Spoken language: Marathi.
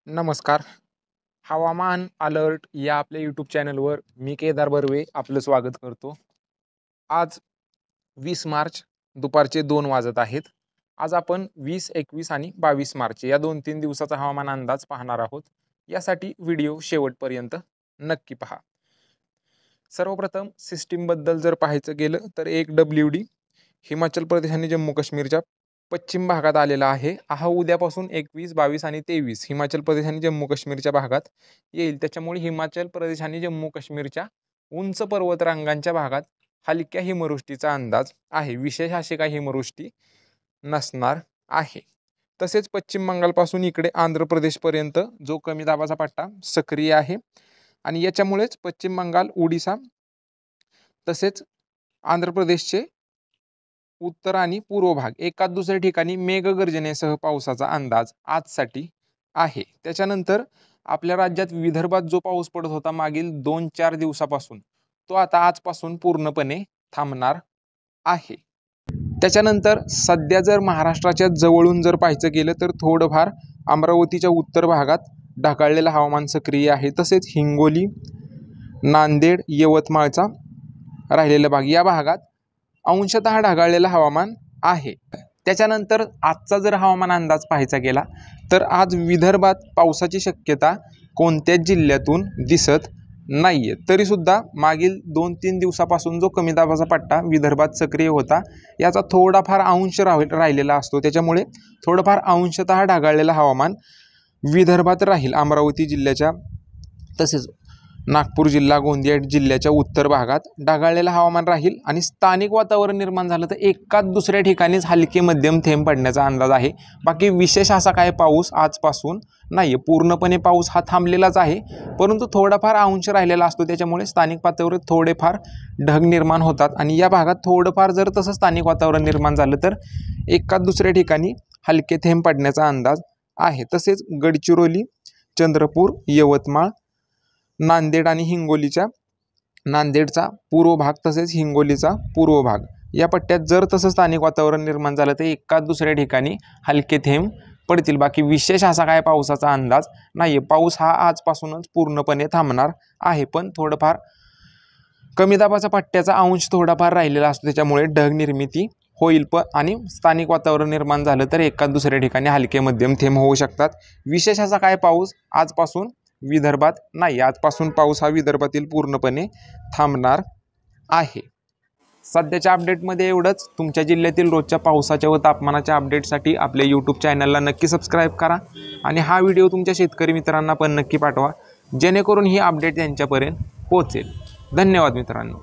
नमस्कार. हवामान अलर्ट या आपल्या यूट्यूब चॅनलवर मी केदार बर्वे आपलं स्वागत करतो. आज 20 मार्च दुपारचे 2 वाजत आहेत. आज आपण 20, 21 आणि 22 मार्च या 2-3 दिवसाचा हवामान अंदाज पाहणार आहोत. यासाठी व्हिडिओ शेवटपर्यंत नक्की पहा. सर्वप्रथम सिस्टीमबद्दल जर पाहायचं गेलं तर एक WD हिमाचल प्रदेश आणि जम्मू काश्मीरच्या पश्चिम भागात आलेला आहे. हा उद्यापासून 21, 22 आणि 23 हिमाचल प्रदेश आणि जम्मू काश्मीरच्या भागात येईल. त्याच्यामुळे हिमाचल प्रदेश आणि जम्मू काश्मीरच्या उंच पर्वतरांगांच्या भागात हलक्या हिमवृष्टीचा अंदाज आहे. विशेष अशी काही हिमवृष्टी नसणार आहे. तसेच पश्चिम बंगालपासून इकडे आंध्र प्रदेशपर्यंत जो कमी दाबाचा पट्टा सक्रिय आहे आणि याच्यामुळेच पश्चिम बंगाल, ओडिसा तसेच आंध्र प्रदेशचे उत्तर आणि पूर्व भाग एकाच दुसऱ्या ठिकाणी मेघगर्जनेसह पावसाचा अंदाज आजसाठी आहे. त्याच्यानंतर आपल्या राज्यात विदर्भात जो पाऊस पडत होता मागील 2-4 दिवसापासून तो आता आजपासून पूर्णपणे थांबणार आहे. त्याच्यानंतर सध्या जर महाराष्ट्राच्या जवळून जर पाहायचं गेलं तर थोडंफार अमरावतीच्या उत्तर भागात ढगाळलेलं हवामान सक्रिय आहे. तसेच हिंगोली, नांदेड, यवतमाळचा राहिलेला भाग या भागात अंशतः ढगाळलेलं हवामान आहे. त्याच्यानंतर आजचा जर हवामान अंदाज पाहायचा गेला तर आज विदर्भात पावसाची शक्यता कोणत्याच जिल्ह्यातून दिसत नाहीये. तरीसुद्धा मागील 2-3 दिवसापासून जो कमी दाबाचा पट्टा विदर्भात सक्रिय होता याचा थोडाफार अंश राहिलेला असतो. त्याच्यामुळे थोडंफार अंशतः ढगाळलेलं हवामान विदर्भात राहील. अमरावती जिल्ह्याच्या तसेच नागपूर जिल्हा, गोंदिया जिल्ह्याच्या उत्तर भागात ढगाळलेलं हवामान राहील आणि स्थानिक वातावरण निर्माण झालं तर एकाच दुसऱ्या ठिकाणीच हलके मध्यम थेंब पडण्याचा अंदाज आहे. बाकी विशेष असा काय पाऊस आजपासून नाही. पूर्णपणे पाऊस हा थांबलेलाच आहे, परंतु थोडाफार अंश राहिलेला असतो. त्याच्यामुळे स्थानिक पातळीवर थोडेफार ढग निर्माण होतात आणि या भागात थोडंफार जर तसं स्थानिक वातावरण निर्माण झालं तर एकाच दुसऱ्या ठिकाणी हलके थेंब पडण्याचा अंदाज आहे. तसेच गडचिरोली, चंद्रपूर, यवतमाळ, नांदेड आणि हिंगोलीच्या नांदेडचा पूर्व भाग तसेच हिंगोलीचा पूर्व भाग या पट्ट्यात जर तसं स्थानिक वातावरण निर्माण झालं तर एकाच दुसऱ्या ठिकाणी हलके थेंब पडतील. बाकी विशेष असा काय पावसाचा अंदाज नाही. पाऊस हा आजपासूनच पूर्णपणे थांबणार आहे, पण थोडंफार कमी दाबाचा पट्ट्याचा अंश थोडाफार राहिलेला असतो. त्याच्यामुळे ढग निर्मिती होईल आणि स्थानिक वातावरण निर्माण झालं तर एकाच दुसऱ्या ठिकाणी हलके मध्यम थेंब होऊ शकतात. विशेष असा काय पाऊस आजपासून विदर्भात नाही. आजपासून पाऊस हा विदर्भातील पूर्णपणे थांबणार आहे. सध्याच्या अपडेटमध्ये एवढंच. तुमच्या जिल्ह्यातील रोजच्या पावसाच्या व तापमानाच्या अपडेटसाठी आपल्या यूट्यूब चॅनलला नक्की सबस्क्राईब करा आणि हा व्हिडिओ तुमच्या शेतकरी मित्रांना पण नक्की पाठवा, जेणेकरून ही अपडेट त्यांच्यापर्यंत पोहोचेल. धन्यवाद मित्रांनो.